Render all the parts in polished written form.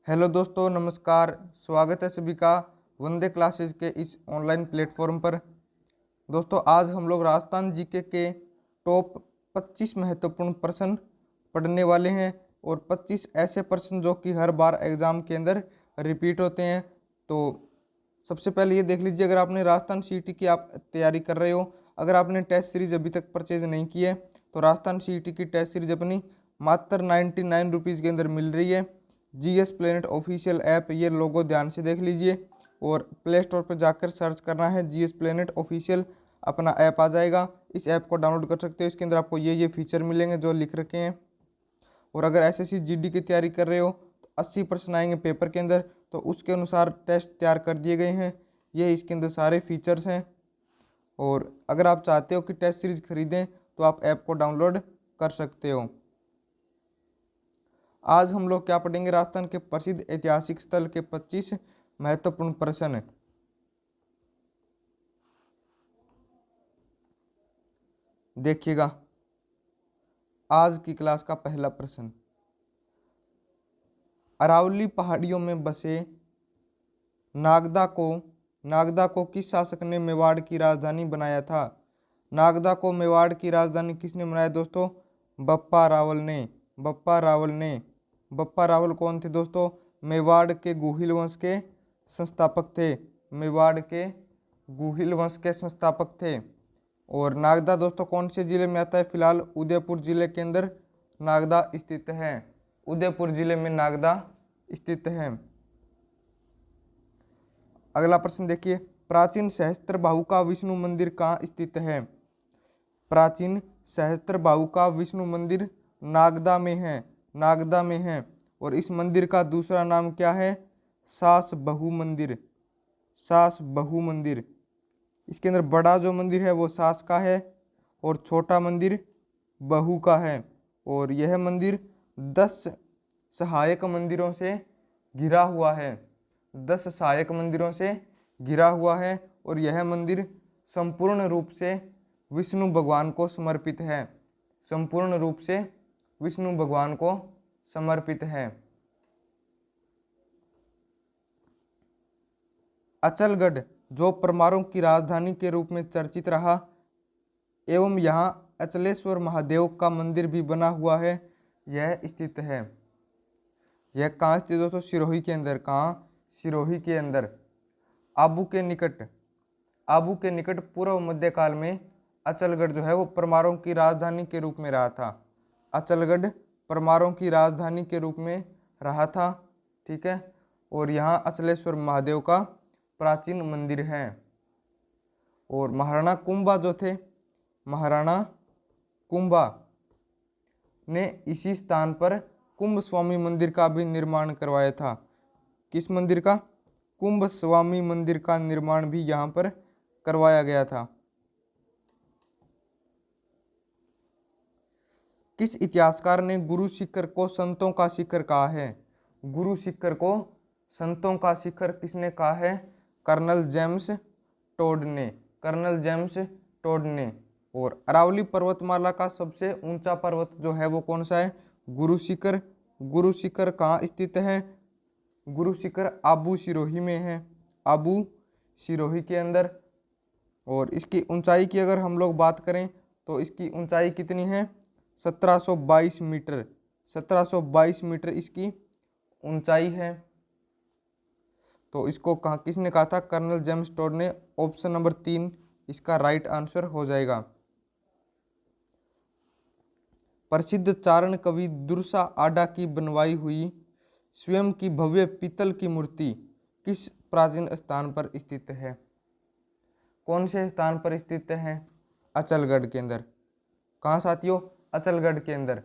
Hello दोस्तों, नमस्कार। स्वागत है सभी का वंदे क्लासेस के इस ऑनलाइन प्लेटफॉर्म पर। दोस्तों, आज हम लोग राजस्थान जीके के टॉप 25 महत्वपूर्ण प्रश्न पढ़ने वाले हैं और 25 ऐसे प्रश्न जो कि हर बार एग्जाम के अंदर रिपीट होते हैं। तो सबसे पहले ये देख लीजिए, अगर आपने राजस्थान सीईटी की आप तैयारी कर रहे हो, अगर आपने टेस्ट सीरीज अभी तक परचेज नहीं की है तो राजस्थान सीईटी की टेस्ट सीरीज अपनी मात्र 99 रुपीज़ के अंदर मिल रही है। जीएस प्लेनेट ऑफिशियल ऐप, ये लोगो ध्यान से देख लीजिए और प्ले स्टोर पर जाकर सर्च करना है जीएस प्लेनेट ऑफिशियल, अपना ऐप आ जाएगा। इस ऐप को डाउनलोड कर सकते हो। इसके अंदर आपको ये फीचर मिलेंगे जो लिख रखे हैं। और अगर एसएससी जीडी की तैयारी कर रहे हो तो 80 प्रश्न आएंगे पेपर के अंदर, तो उसके अनुसार टेस्ट तैयार कर दिए गए हैं। ये इसके अंदर सारे फीचर्स हैं। और अगर आप चाहते हो कि टेस्ट सीरीज खरीदें तो आप ऐप को डाउनलोड कर सकते हो। आज हम लोग क्या पढ़ेंगे? राजस्थान के प्रसिद्ध ऐतिहासिक स्थल के 25 महत्वपूर्ण प्रश्न। देखिएगा, आज की क्लास का पहला प्रश्न, अरावली पहाड़ियों में बसे नागदा को किस शासक ने मेवाड़ की राजधानी बनाया था? नागदा को मेवाड़ की राजधानी किसने बनाया दोस्तों? बप्पा रावल ने। बप्पा रावल कौन थे दोस्तों? मेवाड़ के गुहिल वंश के संस्थापक थे। मेवाड़ के गुहिल वंश के संस्थापक थे। और नागदा दोस्तों कौन से जिले में आता है? फिलहाल उदयपुर जिले के अंदर नागदा स्थित है। उदयपुर जिले में नागदा स्थित है। अगला प्रश्न देखिए, प्राचीन सहस्त्रबाहु का विष्णु मंदिर कहाँ स्थित है? प्राचीन सहस्त्रबाहु का विष्णु मंदिर नागदा में है। और इस मंदिर का दूसरा नाम क्या है? सास बहु मंदिर। इसके अंदर बड़ा जो मंदिर है वो सास का है और छोटा मंदिर बहु का है। और यह मंदिर 10 सहायक मंदिरों से घिरा हुआ है। 10 सहायक मंदिरों से घिरा हुआ है और यह मंदिर संपूर्ण रूप से विष्णु भगवान को समर्पित है। संपूर्ण रूप से विष्णु भगवान को समर्पित है। अचलगढ़ जो परमारों की राजधानी के रूप में चर्चित रहा एवं यहाँ अचलेश्वर महादेव का मंदिर भी बना हुआ है, यह स्थित है। यह कहाँ स्थित दोस्तों? सिरोही के अंदर। कहाँ? सिरोही के अंदर। आबू के निकट पूर्व मध्यकाल में अचलगढ़ जो है वो परमारों की राजधानी के रूप में रहा था। अचलगढ़ परमारों की राजधानी के रूप में रहा था, ठीक है। और यहाँ अचलेश्वर महादेव का प्राचीन मंदिर है। और महाराणा कुंभा जो थे, महाराणा कुंभा ने इसी स्थान पर कुंभ स्वामी मंदिर का भी निर्माण करवाया था। किस मंदिर का? कुंभ स्वामी मंदिर का निर्माण भी यहाँ पर करवाया गया था। किस इतिहासकार ने गुरु शिखर को संतों का शिखर कहा है? गुरु शिखर को संतों का शिखर किसने कहा है? कर्नल जेम्स टोड ने। और अरावली पर्वतमाला का सबसे ऊंचा पर्वत जो है वो कौन सा है? गुरु शिखर कहाँ स्थित है? गुरु शिखर आबू सिरोही में है। आबू सिरोही के अंदर। और इसकी ऊंचाई की अगर हम लोग बात करें तो इसकी ऊंचाई कितनी है? 1722 मीटर। 1722 मीटर इसकी ऊंचाई है। तो इसको कहा किसने कहा था? कर्नल जेम्स टोड ने। ऑप्शन नंबर 3 इसका राइट आंसर हो जाएगा। प्रसिद्ध चारण कवि दुर्सा आडा की बनवाई हुई स्वयं की भव्य पीतल की मूर्ति किस प्राचीन स्थान पर स्थित है? कौन से स्थान पर स्थित है? अचलगढ़ के अंदर। कहाँ साथियों? अचलगढ़ के अंदर।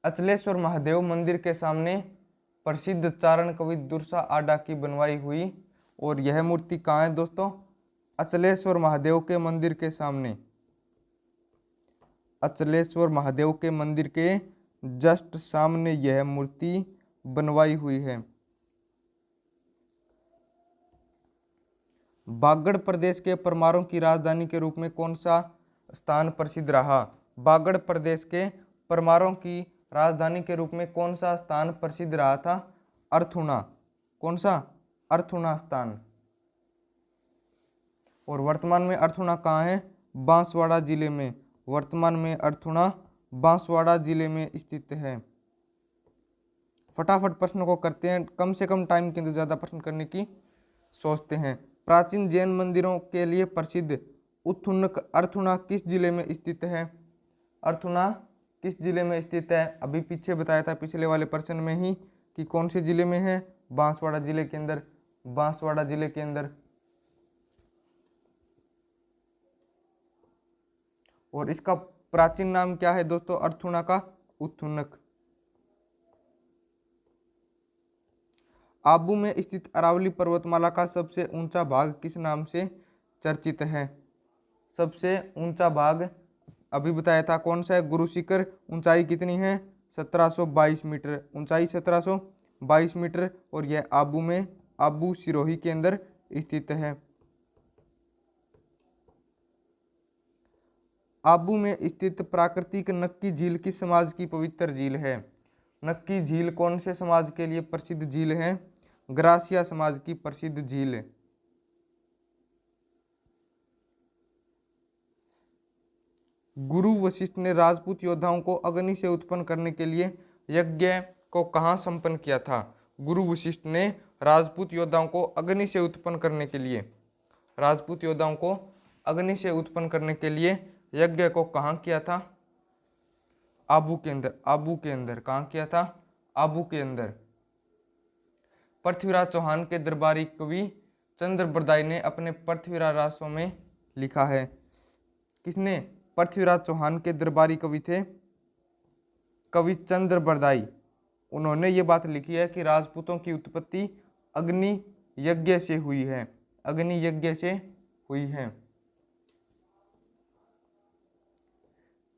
अचलेश्वर महादेव मंदिर के सामने प्रसिद्ध चारण कवि दुर्सा आडा की बनवाई हुई। और यह मूर्ति कहाँ है दोस्तों? अचलेश्वर महादेव के मंदिर के सामने। अचलेश्वर महादेव के मंदिर के जस्ट सामने यह मूर्ति बनवाई हुई है। बागड़ प्रदेश के परमारों की राजधानी के रूप में कौन सा स्थान प्रसिद्ध रहा? बागड़ प्रदेश के परमारों की राजधानी के रूप में कौन सा स्थान प्रसिद्ध रहा था? अर्थुना। कौन सा? अर्थुना स्थान। और वर्तमान में अर्थुना कहाँ है? बांसवाड़ा जिले में। वर्तमान में अर्थुना बांसवाड़ा जिले में स्थित है। फटाफट प्रश्न को करते हैं, कम से कम टाइम के अंदर ज़्यादा प्रश्न करने की सोचते हैं। प्राचीन जैन मंदिरों के लिए प्रसिद्ध उत्थुनक अर्थुना किस जिले में स्थित है? अर्थुना किस जिले में स्थित है? अभी पीछे बताया था पिछले वाले प्रश्न में ही कि कौन से जिले में है? बांसवाड़ा जिले के अंदर। बांसवाड़ा जिले के अंदर। और इसका प्राचीन नाम क्या है दोस्तों? अर्थुना का उत्थुनक। आबू में स्थित अरावली पर्वतमाला का सबसे ऊंचा भाग किस नाम से चर्चित है? सबसे ऊंचा भाग अभी बताया था कौन सा है? गुरु शिखर। ऊंचाई कितनी है? 1722 मीटर। ऊंचाई 1722 मीटर। और यह आबू में, आबू सिरोही के अंदर स्थित है। आबू में स्थित प्राकृतिक नक्की झील किस समाज की पवित्र झील है? नक्की झील कौन से समाज के लिए प्रसिद्ध झील है? ग्रासिया समाज की प्रसिद्ध झील है। गुरु वशिष्ठ ने राजपूत योद्धाओं को अग्नि से उत्पन्न करने के लिए यज्ञ को कहाँ संपन्न किया था? गुरु वशिष्ठ ने राजपूत योद्धाओं को अग्नि से उत्पन्न करने के लिए, राजपूत योद्धाओं को अग्नि से उत्पन्न करने के लिए यज्ञ को कहाँ किया था? आबू के अंदर। आबू के अंदर। कहाँ किया था? आबू के अंदर। पृथ्वीराज चौहान के दरबारी कवि चंद्र बरदाई ने अपने पृथ्वीराज रासों में लिखा है। किसने? पृथ्वीराज चौहान के दरबारी कवि थे कवि चंद्र बरदाई। उन्होंने ये बात लिखी है कि राजपूतों की उत्पत्ति अग्नि यज्ञ से हुई है। अग्नि यज्ञ से हुई है।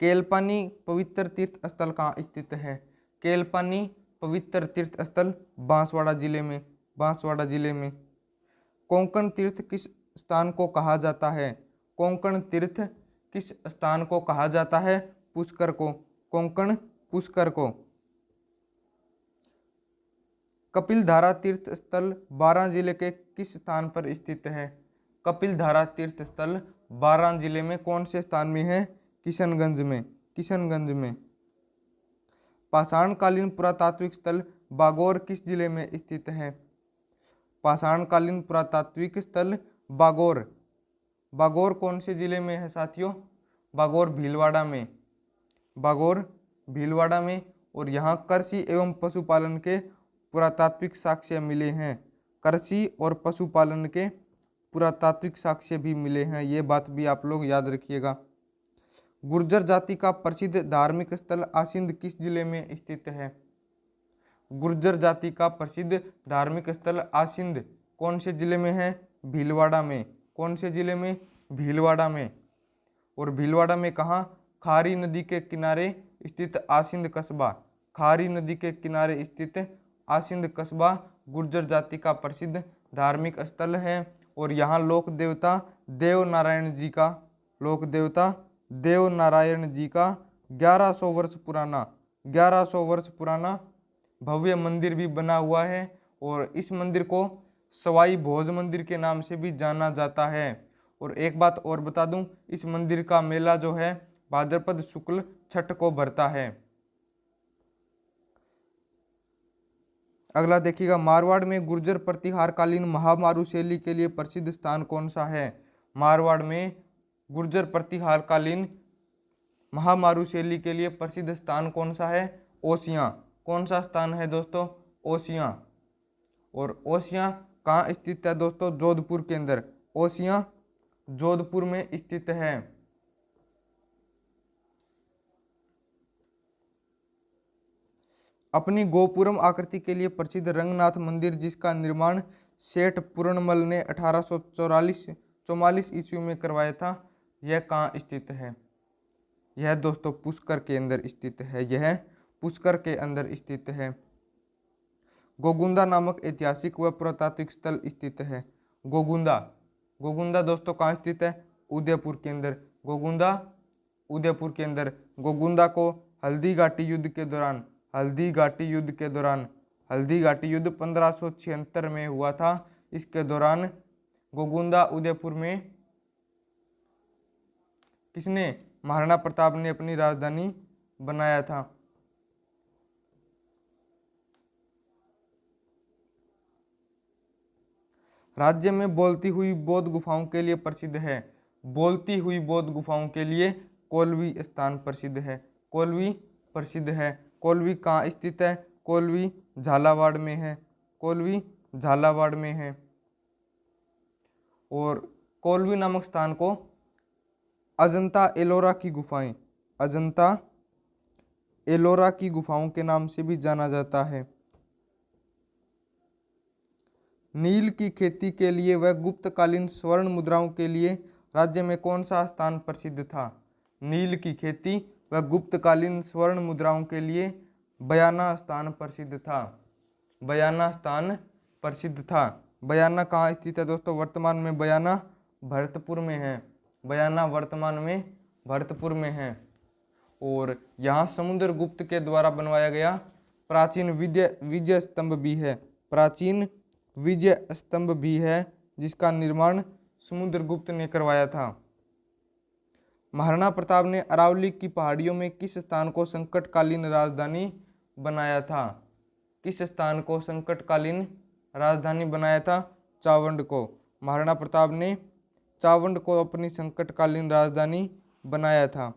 केलपानी पवित्र तीर्थ स्थल कहाँ स्थित है? केलपानी पवित्र तीर्थ स्थल बांसवाड़ा जिले में। बांसवाड़ा जिले में। कोंकण तीर्थ किस स्थान को कहा जाता है? कोंकण तीर्थ किस स्थान को कहा जाता है? पुष्कर को। कोंकण पुष्कर को। कपिलधारा तीर्थ स्थल बारां जिले के किस स्थान पर स्थित है? कपिलधारा तीर्थ स्थल बारां जिले में कौन से स्थान में है? किशनगंज में। किशनगंज में। पाषाणकालीन पुरातात्विक स्थल बागौर किस जिले में स्थित है? पाषाणकालीन पुरातात्विक स्थल बागौर। बागौर कौन से जिले में है साथियों? बागौर भीलवाड़ा में। बागौर भीलवाड़ा में। और यहाँ कृषि एवं पशुपालन के पुरातात्विक साक्ष्य मिले हैं। कृषि और पशुपालन के पुरातात्विक साक्ष्य भी मिले हैं। ये बात भी आप लोग याद रखिएगा। गुर्जर जाति का प्रसिद्ध धार्मिक स्थल आसिंद किस जिले में स्थित है? गुर्जर जाति का प्रसिद्ध धार्मिक स्थल आसिंद कौन से जिले में है? भीलवाड़ा में। कौन से जिले में? भीलवाड़ा में। और भीलवाड़ा में कहाँ? खारी नदी के किनारे स्थित आसिंद कस्बा। खारी नदी के किनारे स्थित आसिंद कस्बा गुर्जर जाति का प्रसिद्ध धार्मिक स्थल है। और यहाँ लोक देवता देव नारायण जी का, लोक देवता देव नारायण जी का 1100 वर्ष पुराना, 1100 वर्ष पुराना भव्य मंदिर भी बना हुआ है। और इस मंदिर को सवाई भोज मंदिर के नाम से भी जाना जाता है। और एक बात और बता दूं, इस मंदिर का मेला जो है भाद्रपद शुक्ल छठ को भरता है। अगला देखिएगा, मारवाड़ में गुर्जर प्रतिहारकालीन महामारू शैली के लिए प्रसिद्ध स्थान कौन सा है? मारवाड़ में गुर्जर प्रतिहारकालीन महामारू शैली के लिए प्रसिद्ध स्थान कौन सा है? ओसियां। कौन सा स्थान है दोस्तों? ओसियां। और ओसियां कहाँ स्थित है दोस्तों? जोधपुर के अंदर। ओसियां जोधपुर में स्थित है। अपनी गोपुरम आकृति के लिए प्रसिद्ध रंगनाथ मंदिर जिसका निर्माण सेठ पूर्णमल ने 1844 ईस्वी में करवाया था, यह कहाँ स्थित है? यह दोस्तों पुष्कर के अंदर स्थित है। यह पुष्कर के अंदर स्थित है। गोगुंदा नामक ऐतिहासिक व पुरातात्विक स्थल स्थित है। गोगुंदा। गोगुंदा दोस्तों कहाँ स्थित है? उदयपुर के अंदर। गोगुंदा उदयपुर के अंदर। गोगुंदा को हल्दी घाटी युद्ध के दौरान, हल्दी घाटी युद्ध के दौरान, हल्दी घाटी युद्ध 1576 में हुआ था। इसके दौरान गोगुंदा उदयपुर में किसने, महाराणा प्रताप ने अपनी राजधानी बनाया था। राज्य में बोलती हुई बौद्ध गुफाओं के लिए प्रसिद्ध है, बोलती हुई बौद्ध गुफाओं के लिए कोलवी स्थान प्रसिद्ध है, कोलवी प्रसिद्ध है। कोलवी कहाँ स्थित है, कोलवी झालावाड़ में है, कोलवी झालावाड़ में है। और कोलवी नामक स्थान को अजंता एलोरा की गुफाएं, अजंता एलोरा की गुफाओं के नाम से भी जाना जाता है। नील की खेती के लिए व गुप्तकालीन स्वर्ण मुद्राओं के लिए राज्य में कौन सा स्थान प्रसिद्ध था। नील की खेती व गुप्तकालीन स्वर्ण मुद्राओं के लिए बयाना स्थान प्रसिद्ध था, बयाना स्थान प्रसिद्ध था। बयाना कहाँ स्थित है दोस्तों, वर्तमान में बयाना भरतपुर में है, बयाना वर्तमान में भरतपुर में है। और यहाँ समुद्रगुप्त के द्वारा बनवाया गया प्राचीन विजय स्तंभ भी है, प्राचीन विजय स्तंभ भी है, जिसका निर्माण समुद्रगुप्त ने करवाया था। महाराणा प्रताप ने अरावली की पहाड़ियों में किस स्थान को संकटकालीन राजधानी बनाया था, किस स्थान को संकटकालीन राजधानी बनाया था, चावंड को। महाराणा प्रताप ने चावंड को अपनी संकटकालीन राजधानी बनाया था।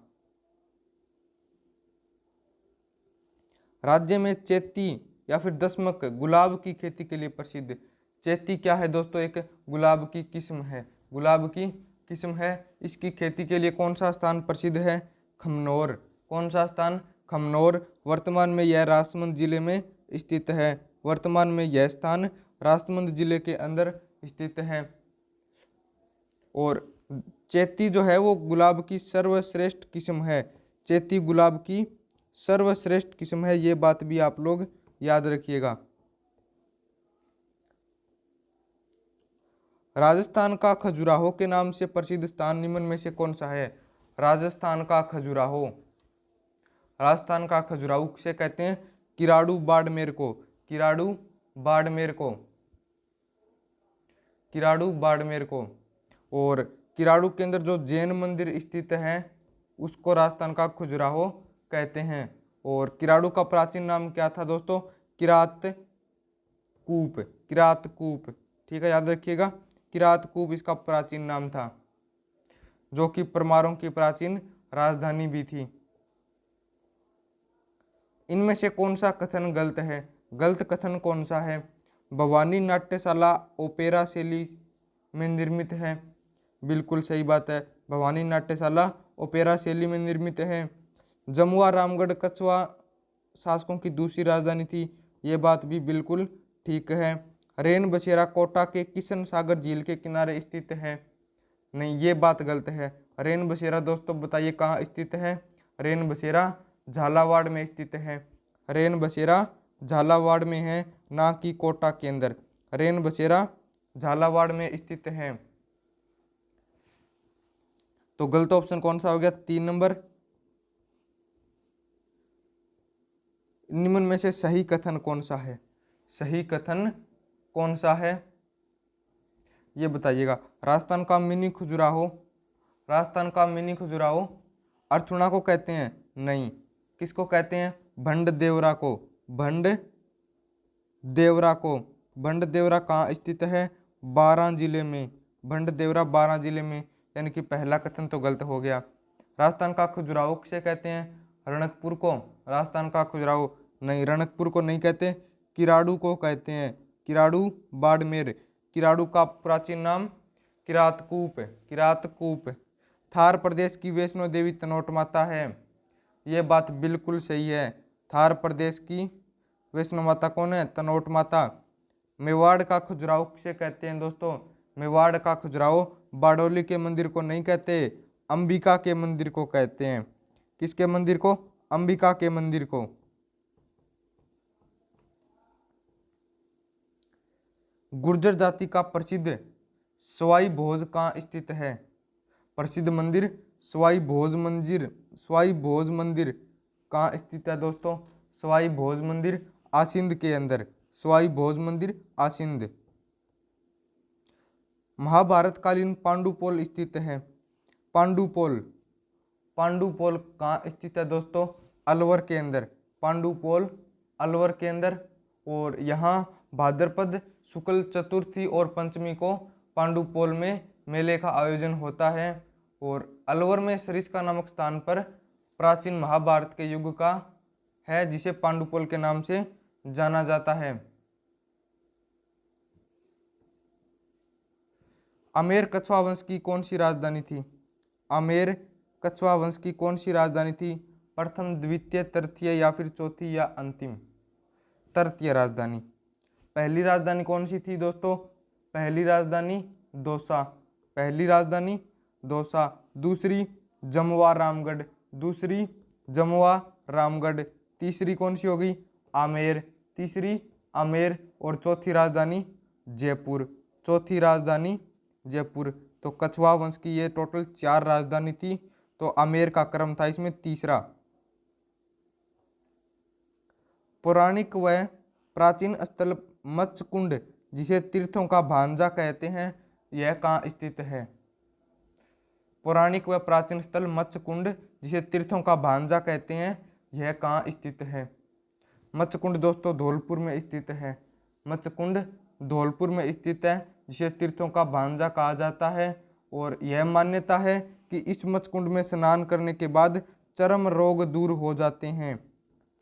राज्य में चैती या फिर दशमक गुलाब की खेती के लिए प्रसिद्ध। चैती क्या है दोस्तों, एक गुलाब की किस्म है, गुलाब की किस्म है। इसकी खेती के लिए कौन सा स्थान प्रसिद्ध है, खमनोर। कौन सा स्थान, खमनोर। वर्तमान में यह राजसमंद जिले में स्थित है, वर्तमान में यह स्थान राजसमंद जिले के अंदर स्थित है। और चैती जो है वो गुलाब की सर्वश्रेष्ठ किस्म है, चैती गुलाब की सर्वश्रेष्ठ किस्म है, ये बात भी आप लोग याद रखिएगा। राजस्थान का खजुराहो के नाम से प्रसिद्ध स्थान निम्न में से कौन सा है। राजस्थान का खजुराहो, राजस्थान का खजुराहो से कहते हैं किराड़ू बाड़मेर को, किराड़ू बाड़मेर को, किराड़ू बाड़मेर को। और किराड़ू के अंदर जो जैन मंदिर स्थित है उसको राजस्थान का खजुराहो कहते हैं। और किराड़ू का प्राचीन नाम क्या था दोस्तों, किरात कूप, किरात कूप, ठीक है, याद रखिएगा, किरात कूप इसका प्राचीन नाम था, जो कि परमारों की प्राचीन राजधानी भी थी। इनमें से कौन सा कथन गलत है, गलत कथन कौन सा है। भवानी नाट्यशाला ओपेरा शैली में निर्मित है, बिल्कुल सही बात है, भवानी नाट्यशाला ओपेरा शैली में निर्मित है। जमुआ रामगढ़ कछवा शासकों की दूसरी राजधानी थी, ये बात भी बिल्कुल ठीक है। रेन बसेरा कोटा के किशन सागर झील के किनारे स्थित है, नहीं ये बात गलत है। रेन बसेरा दोस्तों बताइए कहाँ स्थित है, रेन बसेरा झालावाड़ में स्थित है, रेन बसेरा झालावाड़ में है, ना कि कोटा के अंदर, रेन बसेरा झालावाड़ में स्थित है। तो गलत ऑप्शन कौन सा हो गया, 3 नंबर। निम्न में से सही कथन कौन सा है, सही कथन कौन सा है ये बताइएगा। राजस्थान का मिनी खजुराहो, राजस्थान का मिनी खजुराहो अर्थुणा को कहते हैं, नहीं, किसको कहते हैं, भंड देवरा को, भंड देवरा को। भंड देवरा कहाँ स्थित है, 12 जिले में, भंड देवरा 12 जिले में, यानी कि पहला कथन तो गलत हो गया। राजस्थान का खजुराहो किसे कहते हैं, रणकपुर को, राजस्थान का खजुराहो, नहीं रणकपुर को नहीं कहते, किराड़ू को कहते हैं, किराड़ू बाड़मेर। किराड़ू का प्राचीन नाम किरातकूप, किरातकूप। थार प्रदेश की वैष्णो देवी तनोट माता है, ये बात बिल्कुल सही है, थार प्रदेश की वैष्णो माता कौन है, तनोट माता। मेवाड़ का खजुराहो किसे कहते हैं दोस्तों, मेवाड़ का खजुराहो बारडोली के मंदिर को नहीं कहते, अंबिका के मंदिर को कहते हैं। किसके मंदिर को, अंबिका के मंदिर को। गुर्जर जाति का प्रसिद्ध सवाई भोज कहाँ स्थित है, प्रसिद्ध मंदिर सवाई भोज मंदिर, सवाई भोज मंदिर कहाँ स्थित है दोस्तों? सवाई भोज मंदिर आसिंद के अंदर, सवाई भोज मंदिर आसिंद। महाभारत कालीन पांडुपोल स्थित है, पांडुपोल, पांडुपोल कहाँ स्थित है दोस्तों? अलवर के अंदर, पांडुपोल अलवर के अंदर। और यहाँ भाद्रपद शुक्ल चतुर्थी और पंचमी को पांडुपोल में मेले का आयोजन होता है। और अलवर में सरिस्का नामक स्थान पर प्राचीन महाभारत के युग का है, जिसे पांडुपोल के नाम से जाना जाता है। आमेर कछवा वंश की कौन सी राजधानी थी? आमेर कछवा वंश की कौन सी राजधानी थी? प्रथम, द्वितीय, तृतीय या फिर चौथी या अंतिम? तृतीय राजधानी। पहली राजधानी कौन सी थी दोस्तों? पहली राजधानी दौसा, पहली राजधानी दौसा। दूसरी जमवा रामगढ़, दूसरी जमवा रामगढ़। तीसरी कौन सी होगी? आमेर, तीसरी आमेर। और चौथी राजधानी जयपुर, चौथी राजधानी जयपुर। तो कछवा वंश की ये टोटल 4 राजधानी थी, तो आमेर का क्रम था इसमें तीसरा। पौराणिक व प्राचीन स्थल मत्स्यकुंड, जिसे तीर्थों का भांजा कहते हैं, यह कहाँ स्थित है? पौराणिक व प्राचीन स्थल मत्स्यकुंड, जिसे तीर्थों का भांजा कहते हैं, यह कहाँ स्थित है? मत्स्यकुंड दोस्तों धौलपुर में स्थित है, मत्स्यकुंड धौलपुर में स्थित है, जिसे तीर्थों का भांजा कहा जाता है। और यह मान्यता है कि इस मत्स्यकुंड में स्नान करने के बाद चर्म रोग दूर हो जाते हैं,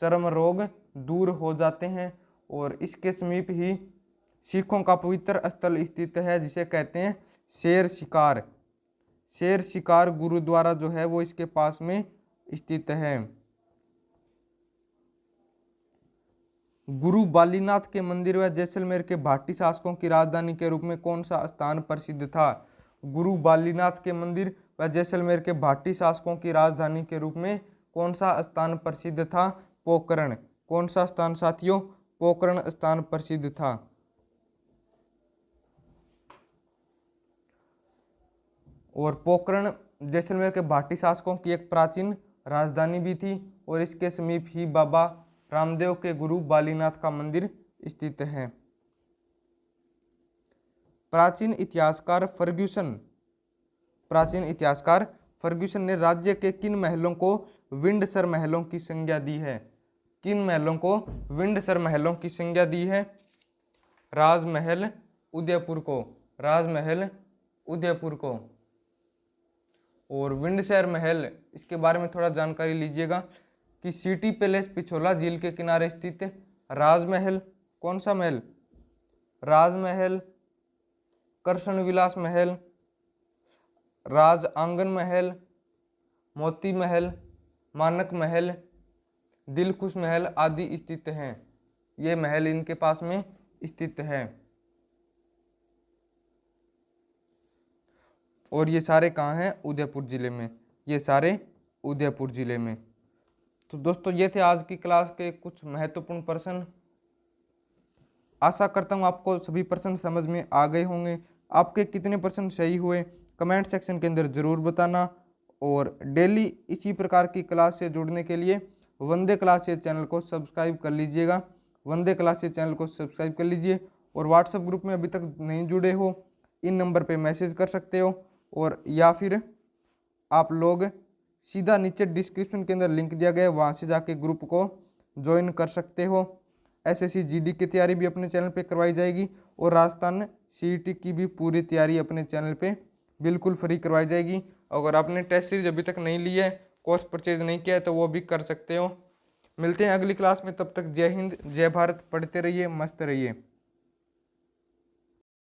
चर्म रोग दूर हो जाते हैं। और इसके समीप ही सिखों का पवित्र स्थल स्थित है, जिसे कहते हैं शेर शिकार, शेर शिकार गुरुद्वारा जो है वो इसके पास में स्थित है। गुरु बालीनाथ के मंदिर व जैसलमेर के भाटी शासकों की राजधानी के रूप में कौन सा स्थान प्रसिद्ध था? गुरु बालीनाथ के मंदिर व जैसलमेर के भाटी शासकों की राजधानी के रूप में कौन सा स्थान प्रसिद्ध था? पोखरण। कौन सा स्थान साथियों? पोखरण स्थान प्रसिद्ध था। और पोखरण जैसलमेर के भाटी शासकों की एक प्राचीन राजधानी भी थी। और इसके समीप ही बाबा रामदेव के गुरु बालीनाथ का मंदिर स्थित है। प्राचीन इतिहासकार फर्ग्यूसन, प्राचीन इतिहासकार फर्ग्यूसन ने राज्य के किन महलों को विंडसर महलों की संज्ञा दी है? किन महलों को विंडसर महलों की संज्ञा दी है? राजमहल उदयपुर को, राजमहल उदयपुर को। और विंडसर महल, इसके बारे में थोड़ा जानकारी लीजिएगा कि सिटी पैलेस पिछोला झील के किनारे स्थित राजमहल, कौन सा महल? राजमहल, कृष्ण विलास महल, राज आंगन महल, मोती महल, मानक महल, दिलखुश महल आदि स्थित हैं। ये महल इनके पास में स्थित है। और ये सारे कहाँ हैं? उदयपुर जिले में, ये सारे उदयपुर जिले में। तो दोस्तों ये थे आज की क्लास के कुछ महत्वपूर्ण प्रश्न। आशा करता हूँ आपको सभी प्रश्न समझ में आ गए होंगे। आपके कितने प्रश्न सही हुए कमेंट सेक्शन के अंदर ज़रूर बताना। और डेली इसी प्रकार की क्लास से जुड़ने के लिए वंदे क्लासेज चैनल को सब्सक्राइब कर लीजिएगा, वंदे क्लासेज चैनल को सब्सक्राइब कर लीजिए। और व्हाट्सएप ग्रुप में अभी तक नहीं जुड़े हो, इन नंबर पे मैसेज कर सकते हो। और या फिर आप लोग सीधा नीचे डिस्क्रिप्शन के अंदर लिंक दिया गया है, वहाँ से जाके ग्रुप को ज्वाइन कर सकते हो। एसएससी जीडी की तैयारी भी अपने चैनल पे करवाई जाएगी और राजस्थान सीईटी की भी पूरी तैयारी अपने चैनल पे बिल्कुल फ्री करवाई जाएगी। अगर आपने टेस्ट सीरीज अभी तक नहीं ली है, कोर्स परचेज नहीं किया है, तो वो भी कर सकते हो। मिलते हैं अगली क्लास में, तब तक जय हिंद, जय भारत। पढ़ते रहिए, मस्त रहिए।